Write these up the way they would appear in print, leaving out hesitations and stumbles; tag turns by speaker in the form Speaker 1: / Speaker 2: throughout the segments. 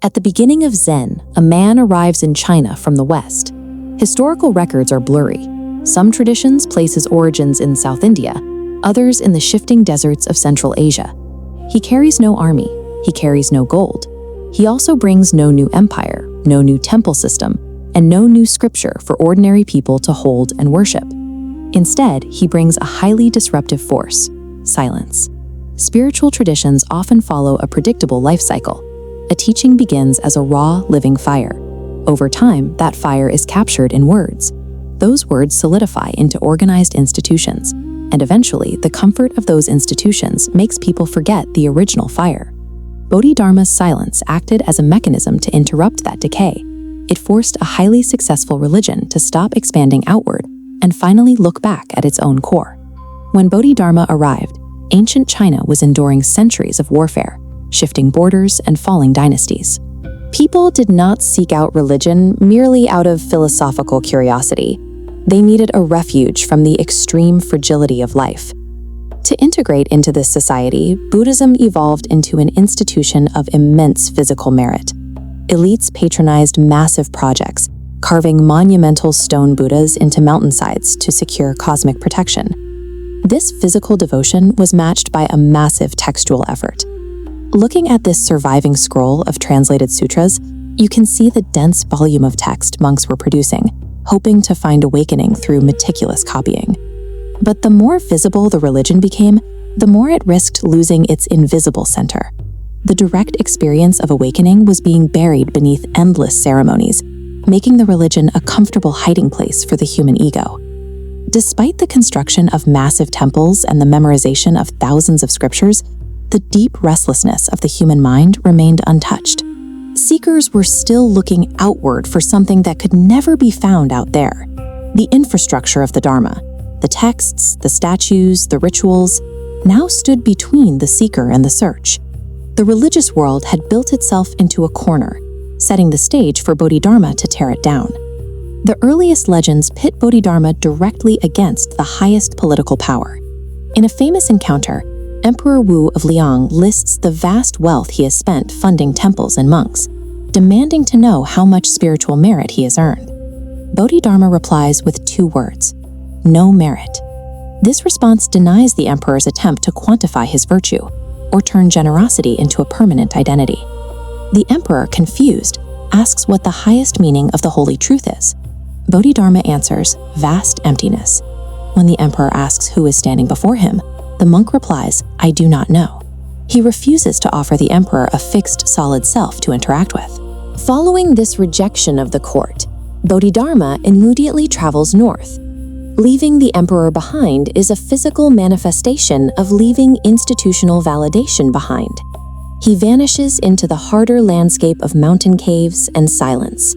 Speaker 1: At the beginning of Zen, a man arrives in China from the West. Historical records are blurry. Some traditions place his origins in South India, others in the shifting deserts of Central Asia. He carries no army, he carries no gold. He also brings no new empire, no new temple system, and no new scripture for ordinary people to hold and worship. Instead, he brings a highly disruptive force: silence. Spiritual traditions often follow a predictable life cycle. A teaching begins as a raw, living fire. Over time, that fire is captured in words. Those words solidify into organized institutions, and eventually, the comfort of those institutions makes people forget the original fire. Bodhidharma's silence acted as a mechanism to interrupt that decay. It forced a highly successful religion to stop expanding outward and finally look back at its own core. When Bodhidharma arrived, ancient China was enduring centuries of warfare, shifting borders and falling dynasties. People did not seek out religion merely out of philosophical curiosity. They needed a refuge from the extreme fragility of life. To integrate into this society, Buddhism evolved into an institution of immense physical merit. Elites patronized massive projects, carving monumental stone Buddhas into mountainsides to secure cosmic protection. This physical devotion was matched by a massive textual effort. Looking at this surviving scroll of translated sutras, you can see the dense volume of text monks were producing, hoping to find awakening through meticulous copying. But the more visible the religion became, the more it risked losing its invisible center. The direct experience of awakening was being buried beneath endless ceremonies, making the religion a comfortable hiding place for the human ego. Despite the construction of massive temples and the memorization of thousands of scriptures, the deep restlessness of the human mind remained untouched. Seekers were still looking outward for something that could never be found out there: the infrastructure of the Dharma. The texts, the statues, the rituals, now stood between the seeker and the search. The religious world had built itself into a corner, setting the stage for Bodhidharma to tear it down. The earliest legends pit Bodhidharma directly against the highest political power. In a famous encounter, Emperor Wu of Liang lists the vast wealth he has spent funding temples and monks, demanding to know how much spiritual merit he has earned. Bodhidharma replies with 2 words: no merit. This response denies the emperor's attempt to quantify his virtue or turn generosity into a permanent identity. The emperor, confused, asks what the highest meaning of the holy truth is. Bodhidharma answers, vast emptiness. When the emperor asks who is standing before him, the monk replies, I do not know. He refuses to offer the emperor a fixed, solid self to interact with. Following this rejection of the court, Bodhidharma immediately travels north. Leaving the emperor behind is a physical manifestation of leaving institutional validation behind. He vanishes into the harder landscape of mountain caves and silence.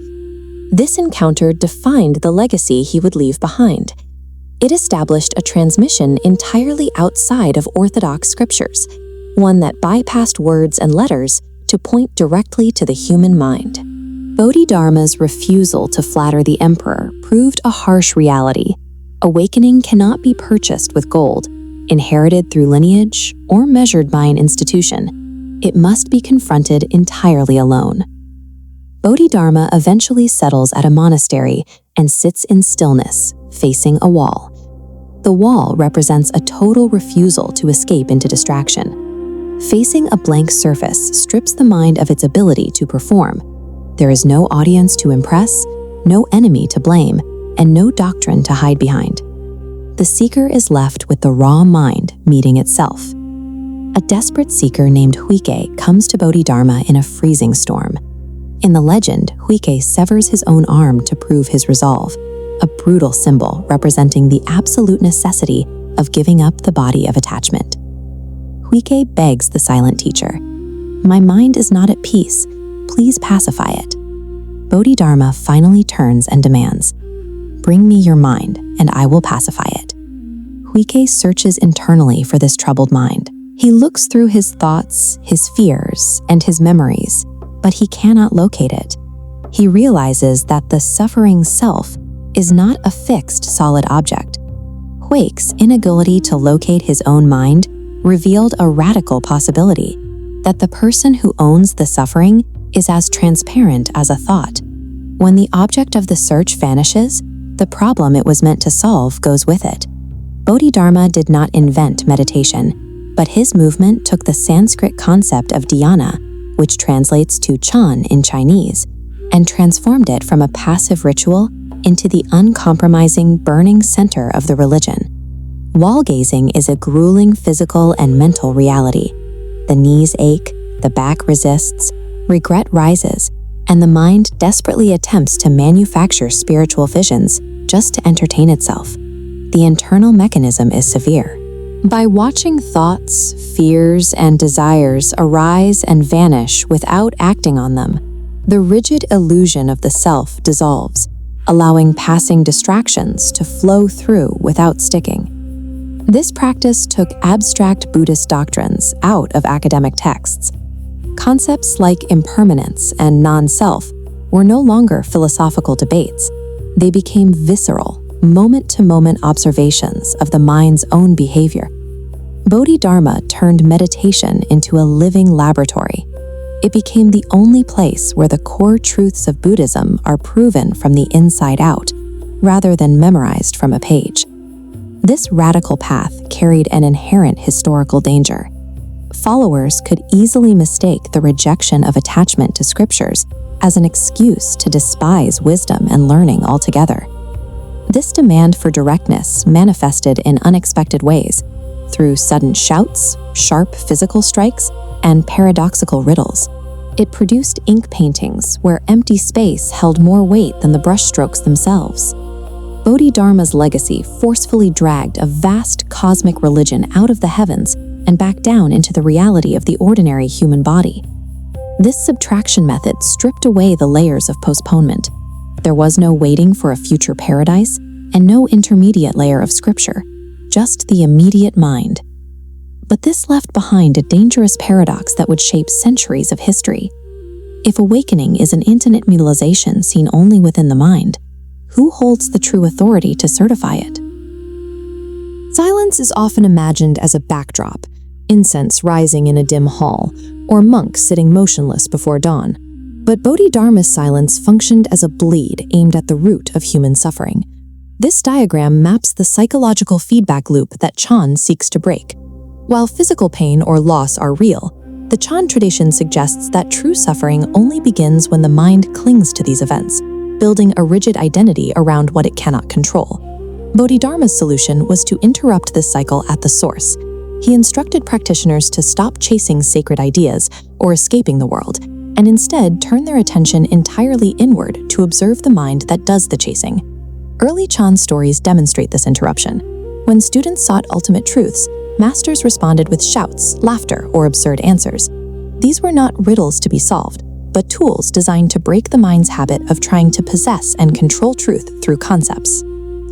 Speaker 1: This encounter defined the legacy he would leave behind. It established a transmission entirely outside of orthodox scriptures, one that bypassed words and letters to point directly to the human mind. Bodhidharma's refusal to flatter the emperor proved a harsh reality. Awakening cannot be purchased with gold, inherited through lineage, or measured by an institution. It must be confronted entirely alone. Bodhidharma eventually settles at a monastery and sits in stillness, facing a wall. The wall represents a total refusal to escape into distraction. Facing a blank surface strips the mind of its ability to perform. There is no audience to impress, no enemy to blame, and no doctrine to hide behind. The seeker is left with the raw mind meeting itself. A desperate seeker named Huike comes to Bodhidharma in a freezing storm. In the legend, Huike severs his own arm to prove his resolve, a brutal symbol representing the absolute necessity of giving up the body of attachment. Huike begs the silent teacher, "My mind is not at peace. Please pacify it." Bodhidharma finally turns and demands, "Bring me your mind, and I will pacify it." Huike searches internally for this troubled mind. He looks through his thoughts, his fears, and his memories, but he cannot locate it. He realizes that the suffering self is not a fixed, solid object. Huike's inability to locate his own mind revealed a radical possibility: that the person who owns the suffering is as transparent as a thought. When the object of the search vanishes, the problem it was meant to solve goes with it. Bodhidharma did not invent meditation, but his movement took the Sanskrit concept of dhyana, which translates to Chan in Chinese, and transformed it from a passive ritual into the uncompromising, burning center of the religion. Wall gazing is a grueling physical and mental reality. The knees ache, the back resists, regret rises, and the mind desperately attempts to manufacture spiritual visions just to entertain itself. The internal mechanism is severe. By watching thoughts, fears, and desires arise and vanish without acting on them, the rigid illusion of the self dissolves, allowing passing distractions to flow through without sticking. This practice took abstract Buddhist doctrines out of academic texts. Concepts like impermanence and non-self were no longer philosophical debates. They became visceral, moment-to-moment observations of the mind's own behavior. Bodhidharma turned meditation into a living laboratory. It became the only place where the core truths of Buddhism are proven from the inside out, rather than memorized from a page. This radical path carried an inherent historical danger. Followers could easily mistake the rejection of attachment to scriptures as an excuse to despise wisdom and learning altogether. This demand for directness manifested in unexpected ways, through sudden shouts, sharp physical strikes, and paradoxical riddles. It produced ink paintings where empty space held more weight than the brushstrokes themselves. Bodhidharma's legacy forcefully dragged a vast cosmic religion out of the heavens and back down into the reality of the ordinary human body. This subtraction method stripped away the layers of postponement. There was no waiting for a future paradise and no intermediate layer of scripture, just the immediate mind. But this left behind a dangerous paradox that would shape centuries of history. If awakening is an intimate realization seen only within the mind, who holds the true authority to certify it? Silence is often imagined as a backdrop, incense rising in a dim hall, or monks sitting motionless before dawn. But Bodhidharma's silence functioned as a bleed aimed at the root of human suffering. This diagram maps the psychological feedback loop that Chan seeks to break. While physical pain or loss are real, the Chan tradition suggests that true suffering only begins when the mind clings to these events, building a rigid identity around what it cannot control. Bodhidharma's solution was to interrupt this cycle at the source. He instructed practitioners to stop chasing sacred ideas or escaping the world, and instead turn their attention entirely inward to observe the mind that does the chasing. Early Chan stories demonstrate this interruption. When students sought ultimate truths, masters responded with shouts, laughter, or absurd answers. These were not riddles to be solved, but tools designed to break the mind's habit of trying to possess and control truth through concepts.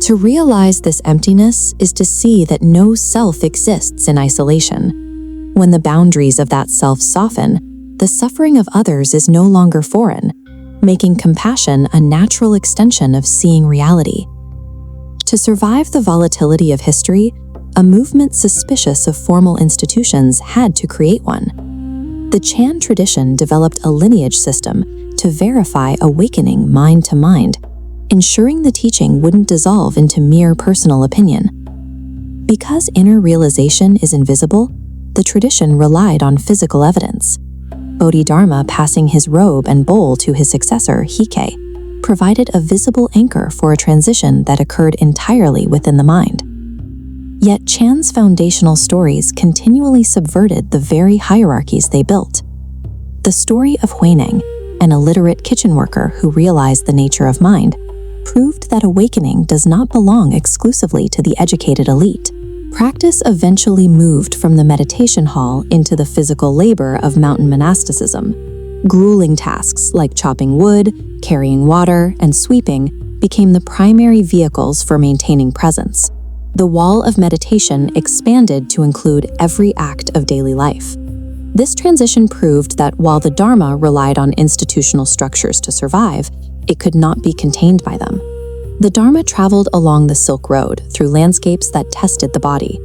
Speaker 1: To realize this emptiness is to see that no self exists in isolation. When the boundaries of that self soften, the suffering of others is no longer foreign, making compassion a natural extension of seeing reality. To survive the volatility of history, a movement suspicious of formal institutions had to create one. The Chan tradition developed a lineage system to verify awakening mind to mind, ensuring the teaching wouldn't dissolve into mere personal opinion. Because inner realization is invisible, the tradition relied on physical evidence. Bodhidharma passing his robe and bowl to his successor, Huike, provided a visible anchor for a transition that occurred entirely within the mind. Yet Chan's foundational stories continually subverted the very hierarchies they built. The story of Huineng, an illiterate kitchen worker who realized the nature of mind, proved that awakening does not belong exclusively to the educated elite. Practice eventually moved from the meditation hall into the physical labor of mountain monasticism. Grueling tasks like chopping wood, carrying water, and sweeping became the primary vehicles for maintaining presence. The wall of meditation expanded to include every act of daily life. This transition proved that while the Dharma relied on institutional structures to survive, it could not be contained by them. The Dharma traveled along the Silk Road through landscapes that tested the body.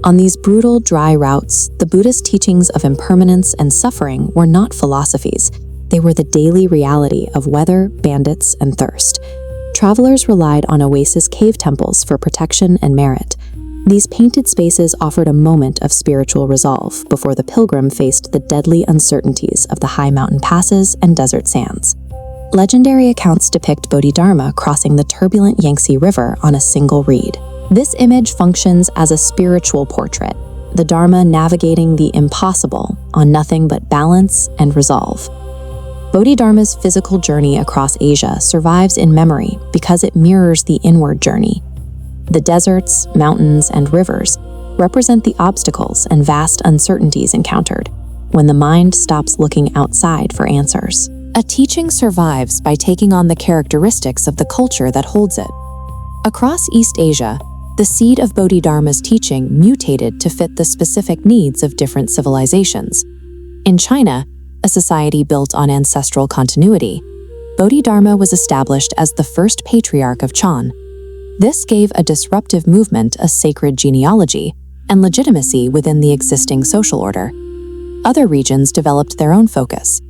Speaker 1: On these brutal, dry routes, the Buddhist teachings of impermanence and suffering were not philosophies. they were the daily reality of weather, bandits, and thirst. Travelers relied on oasis cave temples for protection and merit. These painted spaces offered a moment of spiritual resolve before the pilgrim faced the deadly uncertainties of the high mountain passes and desert sands. Legendary accounts depict Bodhidharma crossing the turbulent Yangtze River on a single reed. This image functions as a spiritual portrait, the Dharma navigating the impossible on nothing but balance and resolve. Bodhidharma's physical journey across Asia survives in memory because it mirrors the inward journey. The deserts, mountains, and rivers represent the obstacles and vast uncertainties encountered when the mind stops looking outside for answers. A teaching survives by taking on the characteristics of the culture that holds it. Across East Asia, the seed of Bodhidharma's teaching mutated to fit the specific needs of different civilizations. In China, a society built on ancestral continuity, Bodhidharma was established as the first patriarch of Chan. This gave a disruptive movement a sacred genealogy and legitimacy within the existing social order. Other regions developed their own focus.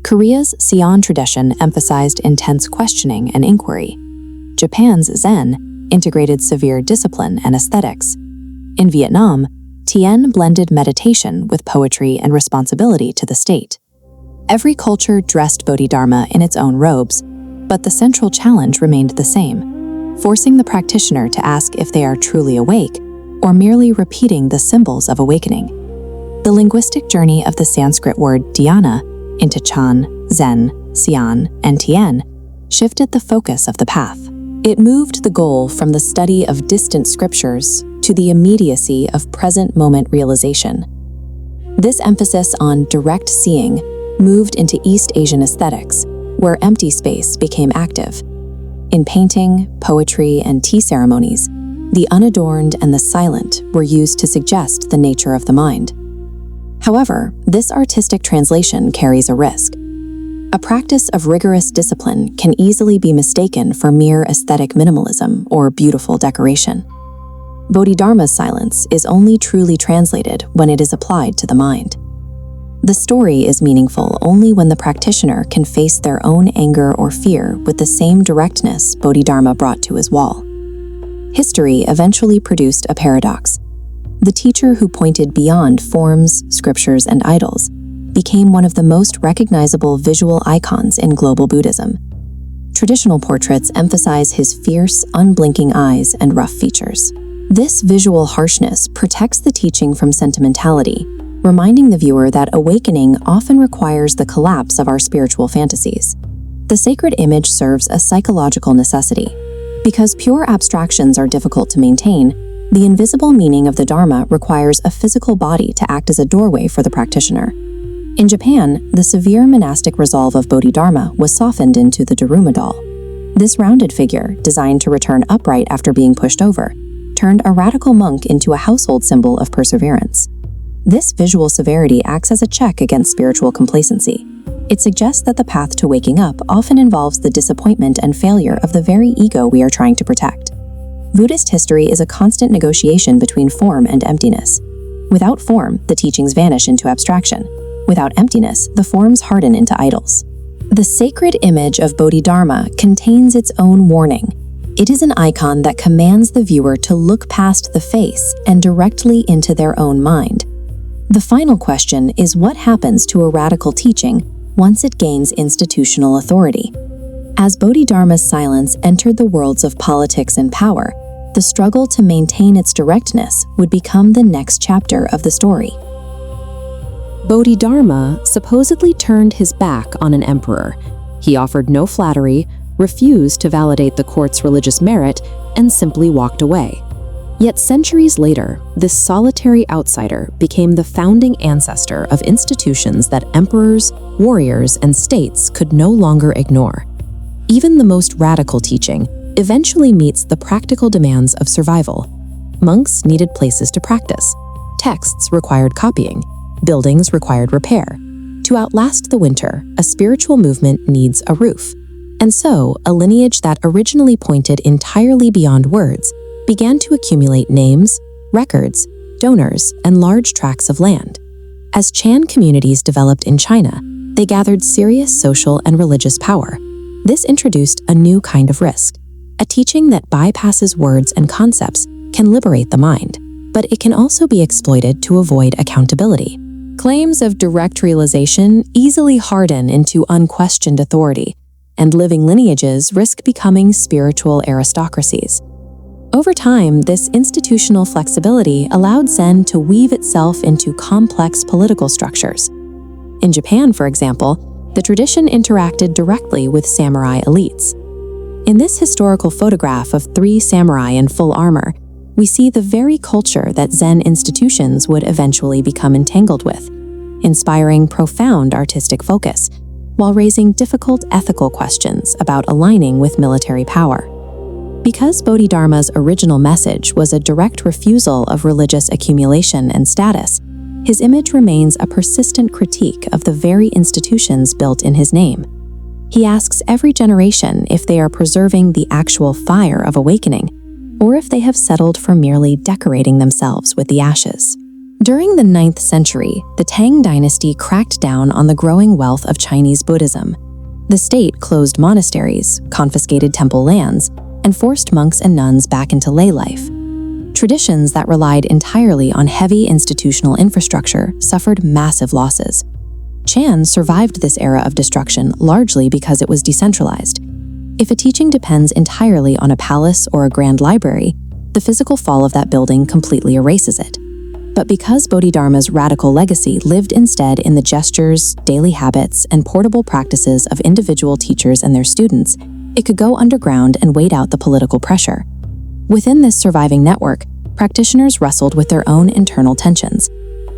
Speaker 1: Korea's Seon tradition emphasized intense questioning and inquiry. Japan's Zen integrated severe discipline and aesthetics. In Vietnam, Thiền blended meditation with poetry and responsibility to the state. Every culture dressed Bodhidharma in its own robes, but the central challenge remained the same, forcing the practitioner to ask if they are truly awake or merely repeating the symbols of awakening. The linguistic journey of the Sanskrit word dhyana into Chan, Zen, Seon, and Thiền shifted the focus of the path. It moved the goal from the study of distant scriptures to the immediacy of present moment realization. This emphasis on direct seeing moved into East Asian aesthetics, where empty space became active. In painting, poetry, and tea ceremonies, the unadorned and the silent were used to suggest the nature of the mind. However, this artistic translation carries a risk. A practice of rigorous discipline can easily be mistaken for mere aesthetic minimalism or beautiful decoration. Bodhidharma's silence is only truly translated when it is applied to the mind. The story is meaningful only when the practitioner can face their own anger or fear with the same directness Bodhidharma brought to his wall. History eventually produced a paradox. The teacher who pointed beyond forms, scriptures, and idols became one of the most recognizable visual icons in global Buddhism. Traditional portraits emphasize his fierce, unblinking eyes and rough features. This visual harshness protects the teaching from sentimentality, reminding the viewer that awakening often requires the collapse of our spiritual fantasies. The sacred image serves a psychological necessity. Because pure abstractions are difficult to maintain, the invisible meaning of the Dharma requires a physical body to act as a doorway for the practitioner. In Japan, the severe monastic resolve of Bodhidharma was softened into the Daruma doll. This rounded figure, designed to return upright after being pushed over, turned a radical monk into a household symbol of perseverance. This visual severity acts as a check against spiritual complacency. It suggests that the path to waking up often involves the disappointment and failure of the very ego we are trying to protect. Buddhist history is a constant negotiation between form and emptiness. Without form, the teachings vanish into abstraction. Without emptiness, the forms harden into idols. The sacred image of Bodhidharma contains its own warning. It is an icon that commands the viewer to look past the face and directly into their own mind. The final question is what happens to a radical teaching once it gains institutional authority? As Bodhidharma's silence entered the worlds of politics and power, the struggle to maintain its directness would become the next chapter of the story. Bodhidharma supposedly turned his back on an emperor. He offered no flattery, refused to validate the court's religious merit, and simply walked away. Yet centuries later, this solitary outsider became the founding ancestor of institutions that emperors, warriors, and states could no longer ignore. Even the most radical teaching eventually meets the practical demands of survival. Monks needed places to practice. Texts required copying. Buildings required repair. To outlast the winter, a spiritual movement needs a roof. And so, a lineage that originally pointed entirely beyond words began to accumulate names, records, donors, and large tracts of land. As Chan communities developed in China, They gathered serious social and religious power. This introduced a new kind of risk, a teaching that bypasses words and concepts can liberate the mind, but it can also be exploited to avoid accountability. Claims of direct realization easily harden into unquestioned authority, and living lineages risk becoming spiritual aristocracies. Over time, this institutional flexibility allowed Zen to weave itself into complex political structures. In Japan, for example, the tradition interacted directly with samurai elites. In this historical photograph of 3 samurai in full armor, we see the very culture that Zen institutions would eventually become entangled with, inspiring profound artistic focus, while raising difficult ethical questions about aligning with military power. Because Bodhidharma's original message was a direct refusal of religious accumulation and status, his image remains a persistent critique of the very institutions built in his name. He asks every generation if they are preserving the actual fire of awakening, or if they have settled for merely decorating themselves with the ashes. During the 9th century, the Tang dynasty cracked down on the growing wealth of Chinese Buddhism. The state closed monasteries, confiscated temple lands, and forced monks and nuns back into lay life. Traditions that relied entirely on heavy institutional infrastructure suffered massive losses. Chan survived this era of destruction largely because it was decentralized. If a teaching depends entirely on a palace or a grand library, the physical fall of that building completely erases it. But because Bodhidharma's radical legacy lived instead in the gestures, daily habits, and portable practices of individual teachers and their students, it could go underground and wait out the political pressure. Within this surviving network, practitioners wrestled with their own internal tensions.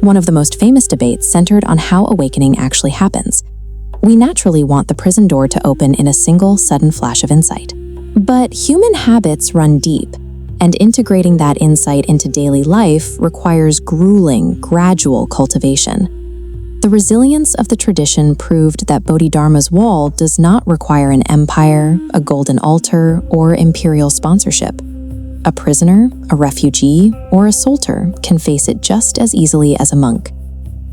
Speaker 1: One of the most famous debates centered on how awakening actually happens. We naturally want the prison door to open in a single, sudden flash of insight. But human habits run deep, and integrating that insight into daily life requires grueling, gradual cultivation. The resilience of the tradition proved that Bodhidharma's wall does not require an empire, a golden altar, or imperial sponsorship. A prisoner, a refugee, or a soldier can face it just as easily as a monk.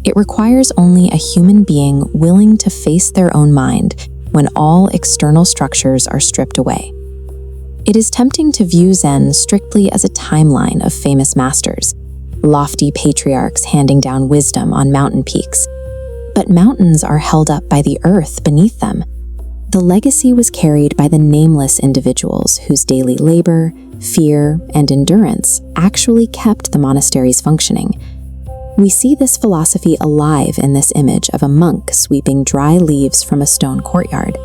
Speaker 1: It requires only a human being willing to face their own mind when all external structures are stripped away. It is tempting to view Zen strictly as a timeline of famous masters, lofty patriarchs handing down wisdom on mountain peaks. But mountains are held up by the earth beneath them. The legacy was carried by the nameless individuals whose daily labor, fear, and endurance actually kept the monasteries functioning. We see this philosophy alive in this image of a monk sweeping dry leaves from a stone courtyard.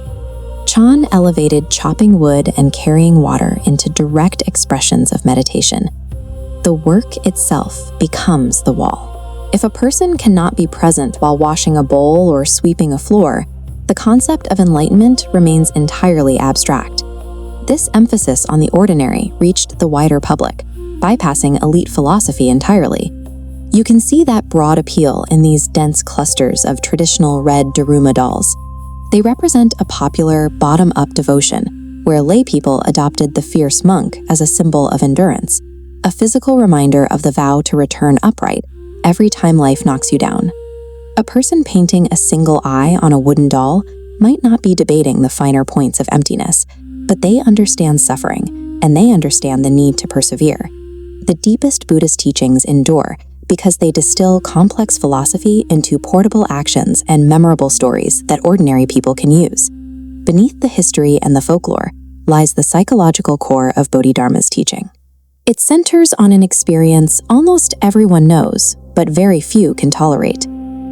Speaker 1: Chan elevated chopping wood and carrying water into direct expressions of meditation. The work itself becomes the wall. If a person cannot be present while washing a bowl or sweeping a floor, the concept of enlightenment remains entirely abstract. This emphasis on the ordinary reached the wider public, bypassing elite philosophy entirely. You can see that broad appeal in these dense clusters of traditional red Daruma dolls. They represent a popular, bottom-up devotion, where lay people adopted the fierce monk as a symbol of endurance, a physical reminder of the vow to return upright every time life knocks you down. A person painting a single eye on a wooden doll might not be debating the finer points of emptiness, but they understand suffering, and they understand the need to persevere. The deepest Buddhist teachings endure because they distill complex philosophy into portable actions and memorable stories that ordinary people can use. Beneath the history and the folklore lies the psychological core of Bodhidharma's teaching. It centers on an experience almost everyone knows, but very few can tolerate.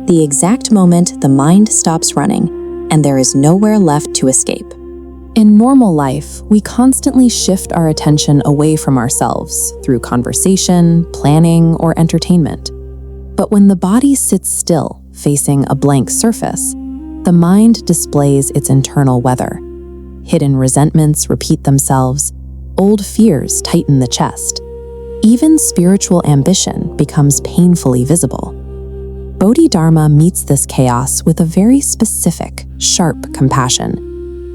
Speaker 1: The exact moment the mind stops running, and there is nowhere left to escape. In normal life, we constantly shift our attention away from ourselves through conversation, planning, or entertainment. But when the body sits still, facing a blank surface, the mind displays its internal weather. Hidden resentments repeat themselves, old fears tighten the chest. Even spiritual ambition becomes painfully visible. Bodhidharma meets this chaos with a very specific, sharp compassion.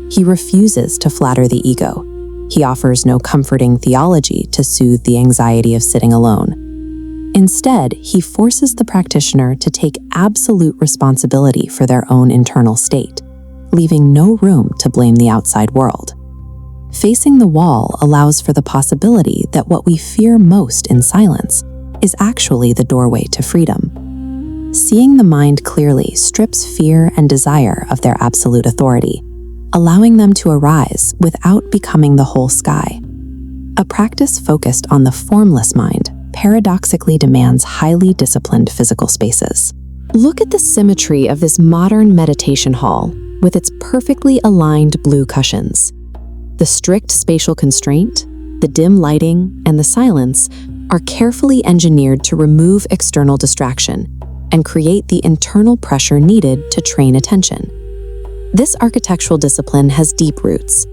Speaker 1: He refuses to flatter the ego. He offers no comforting theology to soothe the anxiety of sitting alone. Instead, he forces the practitioner to take absolute responsibility for their own internal state, leaving no room to blame the outside world. Facing the wall allows for the possibility that what we fear most in silence is actually the doorway to freedom. Seeing the mind clearly strips fear and desire of their absolute authority, allowing them to arise without becoming the whole sky. A practice focused on the formless mind paradoxically demands highly disciplined physical spaces. Look at the symmetry of this modern meditation hall with its perfectly aligned blue cushions. The strict spatial constraint, the dim lighting, and the silence are carefully engineered to remove external distraction and create the internal pressure needed to train attention. This architectural discipline has deep roots.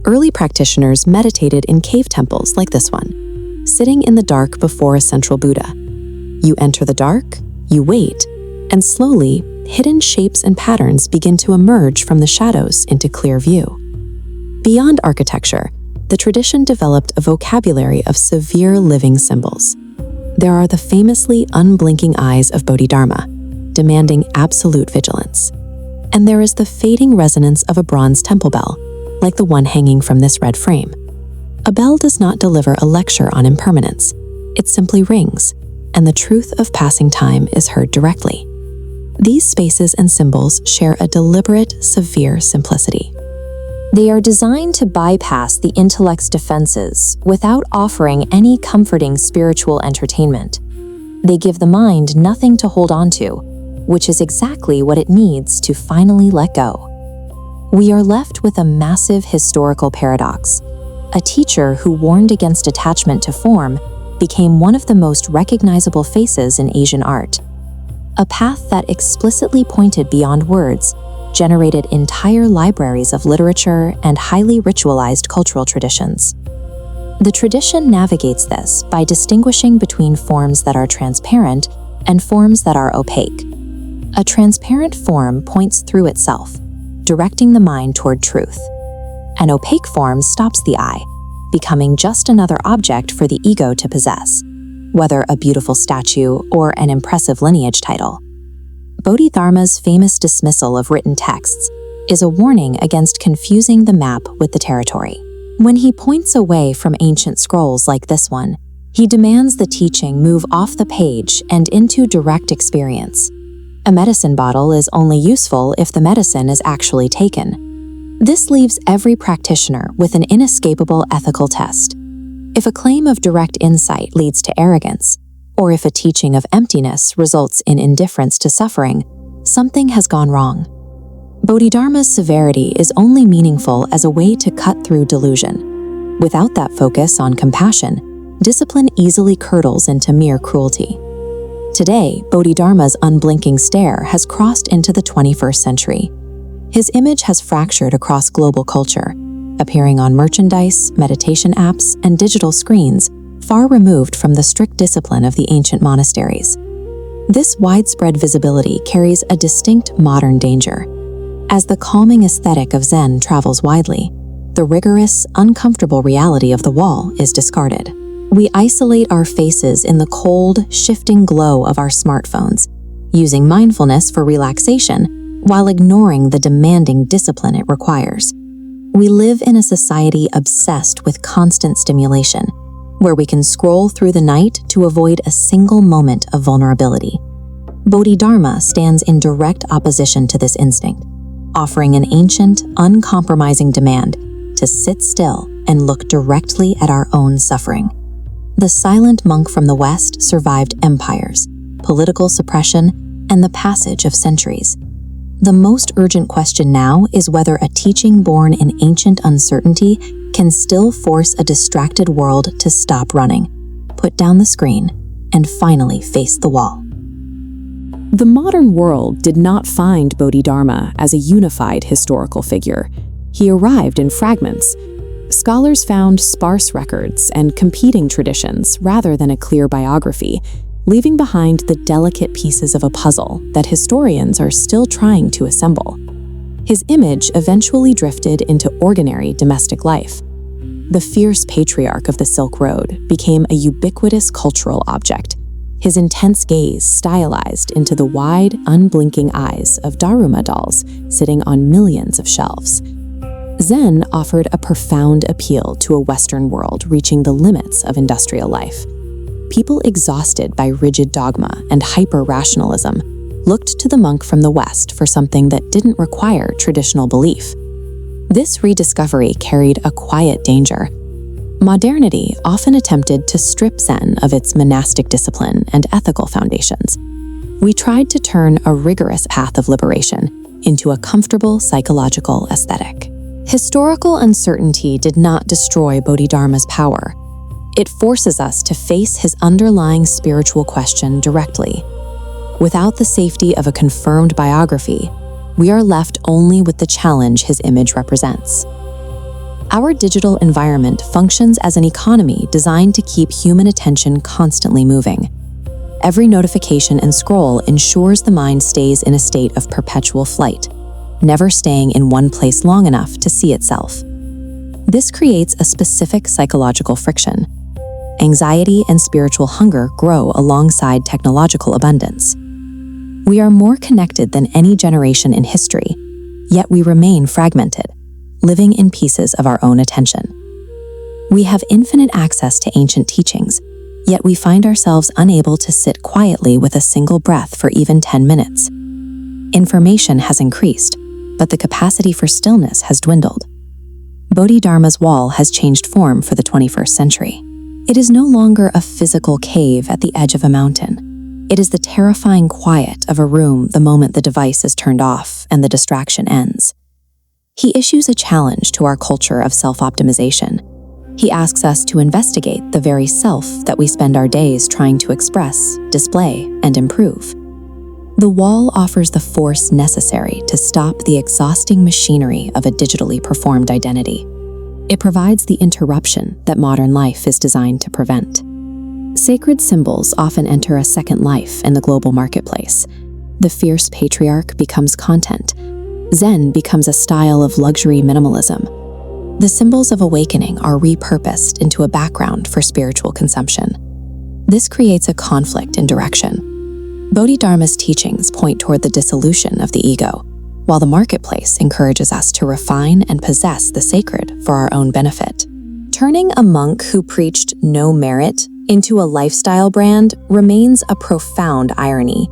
Speaker 1: Early practitioners meditated in cave temples like this one, sitting in the dark before a central Buddha. You enter the dark, you wait, and slowly, hidden shapes and patterns begin to emerge from the shadows into clear view. Beyond architecture, the tradition developed a vocabulary of severe living symbols. There are the famously unblinking eyes of Bodhidharma, demanding absolute vigilance. And there is the fading resonance of a bronze temple bell, like the one hanging from this red frame. A bell does not deliver a lecture on impermanence. It simply rings, and the truth of passing time is heard directly. These spaces and symbols share a deliberate, severe simplicity. They are designed to bypass the intellect's defenses without offering any comforting spiritual entertainment. They give the mind nothing to hold on to, which is exactly what it needs to finally let go. We are left with a massive historical paradox. A teacher who warned against attachment to form became one of the most recognizable faces in Asian art. A path that explicitly pointed beyond words generated entire libraries of literature and highly ritualized cultural traditions. The tradition navigates this by distinguishing between forms that are transparent and forms that are opaque. A transparent form points through itself, directing the mind toward truth. An opaque form stops the eye, becoming just another object for the ego to possess, whether a beautiful statue or an impressive lineage title. Bodhidharma's famous dismissal of written texts is a warning against confusing the map with the territory. When he points away from ancient scrolls like this one, he demands the teaching move off the page and into direct experience. A medicine bottle is only useful if the medicine is actually taken. This leaves every practitioner with an inescapable ethical test. If a claim of direct insight leads to arrogance, or if a teaching of emptiness results in indifference to suffering, something has gone wrong. Bodhidharma's severity is only meaningful as a way to cut through delusion. Without that focus on compassion, discipline easily curdles into mere cruelty. Today, Bodhidharma's unblinking stare has crossed into the 21st century. His image has fractured across global culture, appearing on merchandise, meditation apps, and digital screens, far removed from the strict discipline of the ancient monasteries. This widespread visibility carries a distinct modern danger. As the calming aesthetic of Zen travels widely, the rigorous, uncomfortable reality of the wall is discarded. We isolate our faces in the cold, shifting glow of our smartphones, using mindfulness for relaxation while ignoring the demanding discipline it requires. We live in a society obsessed with constant stimulation, where we can scroll through the night to avoid a single moment of vulnerability. Bodhidharma stands in direct opposition to this instinct, offering an ancient, uncompromising demand to sit still and look directly at our own suffering. The silent monk from the West survived empires, political suppression, and the passage of centuries. The most urgent question now is whether a teaching born in ancient uncertainty can still force a distracted world to stop running, put down the screen, and finally face the wall. The modern world did not find Bodhidharma as a unified historical figure. He arrived in fragments. Scholars found sparse records and competing traditions rather than a clear biography, leaving behind the delicate pieces of a puzzle that historians are still trying to assemble. His image eventually drifted into ordinary domestic life. The fierce patriarch of the Silk Road became a ubiquitous cultural object, his intense gaze stylized into the wide, unblinking eyes of Daruma dolls sitting on millions of shelves. Zen offered a profound appeal to a Western world reaching the limits of industrial life. People exhausted by rigid dogma and hyper-rationalism looked to the monk from the West for something that didn't require traditional belief. This rediscovery carried a quiet danger. Modernity often attempted to strip Zen of its monastic discipline and ethical foundations. We tried to turn a rigorous path of liberation into a comfortable psychological aesthetic. Historical uncertainty did not destroy Bodhidharma's power. It forces us to face his underlying spiritual question directly. Without the safety of a confirmed biography, we are left only with the challenge his image represents. Our digital environment functions as an economy designed to keep human attention constantly moving. Every notification and scroll ensures the mind stays in a state of perpetual flight, never staying in one place long enough to see itself. This creates a specific psychological friction. Anxiety and spiritual hunger grow alongside technological abundance. We are more connected than any generation in history, yet we remain fragmented, living in pieces of our own attention. We have infinite access to ancient teachings, yet we find ourselves unable to sit quietly with a single breath for even 10 minutes. Information has increased, but the capacity for stillness has dwindled. Bodhidharma's wall has changed form for the 21st century. It is no longer a physical cave at the edge of a mountain. It is the terrifying quiet of a room the moment the device is turned off and the distraction ends. He issues a challenge to our culture of self-optimization. He asks us to investigate the very self that we spend our days trying to express, display, and improve. The wall offers the force necessary to stop the exhausting machinery of a digitally performed identity. It provides the interruption that modern life is designed to prevent. Sacred symbols often enter a second life in the global marketplace. The fierce patriarch becomes content. Zen becomes a style of luxury minimalism. The symbols of awakening are repurposed into a background for spiritual consumption. This creates a conflict in direction. Bodhidharma's teachings point toward the dissolution of the ego, while the marketplace encourages us to refine and possess the sacred for our own benefit. Turning a monk who preached no merit into a lifestyle brand remains a profound irony.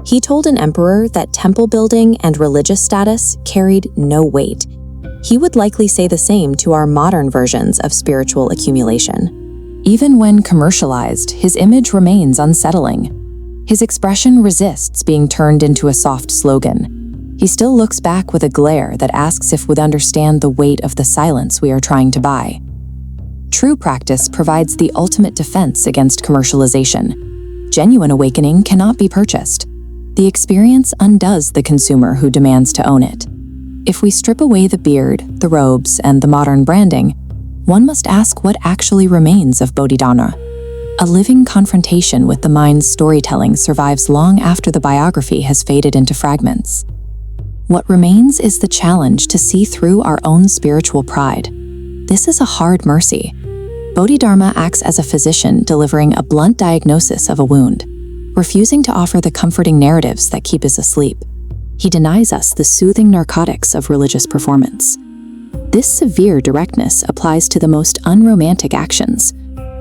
Speaker 1: He told an emperor that temple building and religious status carried no weight. He would likely say the same to our modern versions of spiritual accumulation. Even when commercialized, his image remains unsettling. His expression resists being turned into a soft slogan. He still looks back with a glare that asks if we'd understand the weight of the silence we are trying to buy. True practice provides the ultimate defense against commercialization. Genuine awakening cannot be purchased. The experience undoes the consumer who demands to own it. If we strip away the beard, the robes, and the modern branding, one must ask what actually remains of Bodhidharma. A living confrontation with the mind's storytelling survives long after the biography has faded into fragments. What remains is the challenge to see through our own spiritual pride. This is a hard mercy. Bodhidharma acts as a physician delivering a blunt diagnosis of a wound, refusing to offer the comforting narratives that keep us asleep. He denies us the soothing narcotics of religious performance. This severe directness applies to the most unromantic actions: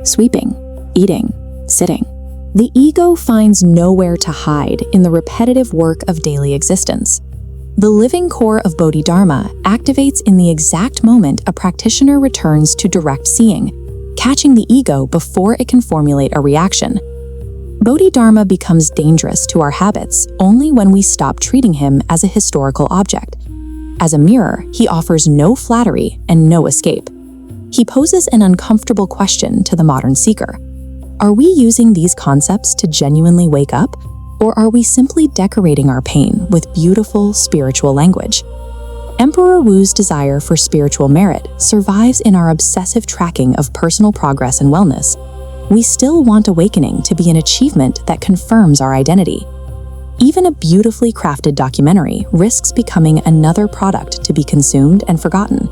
Speaker 1: sweeping, eating, sitting. The ego finds nowhere to hide in the repetitive work of daily existence. The living core of Bodhidharma activates in the exact moment a practitioner returns to direct seeing, catching the ego before it can formulate a reaction. Bodhidharma becomes dangerous to our habits only when we stop treating him as a historical object. As a mirror, he offers no flattery and no escape. He poses an uncomfortable question to the modern seeker. Are we using these concepts to genuinely wake up, or are we simply decorating our pain with beautiful spiritual language? Emperor Wu's desire for spiritual merit survives in our obsessive tracking of personal progress and wellness. We still want awakening to be an achievement that confirms our identity. Even a beautifully crafted documentary risks becoming another product to be consumed and forgotten.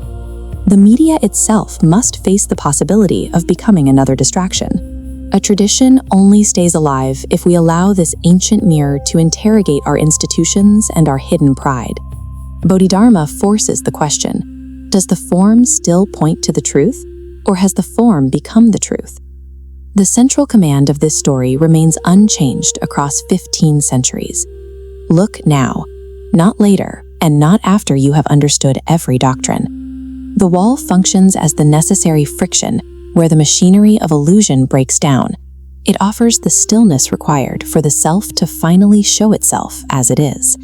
Speaker 1: The media itself must face the possibility of becoming another distraction. A tradition only stays alive if we allow this ancient mirror to interrogate our institutions and our hidden pride. Bodhidharma forces the question, does the form still point to the truth, or has the form become the truth? The central command of this story remains unchanged across 15 centuries. Look now, not later, and not after you have understood every doctrine. The wall functions as the necessary friction where the machinery of illusion breaks down. It offers the stillness required for the self to finally show itself as it is.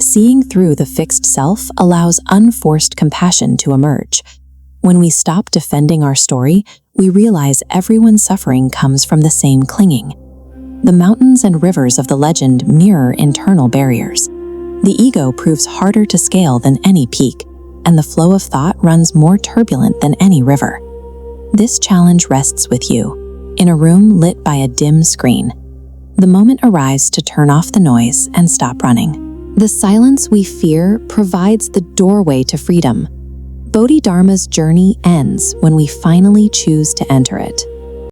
Speaker 1: Seeing through the fixed self allows unforced compassion to emerge. When we stop defending our story, we realize everyone's suffering comes from the same clinging. The mountains and rivers of the legend mirror internal barriers. The ego proves harder to scale than any peak, and the flow of thought runs more turbulent than any river. This challenge rests with you, in a room lit by a dim screen. The moment arrives to turn off the noise and stop running. The silence we fear provides the doorway to freedom. Bodhidharma's journey ends when we finally choose to enter it.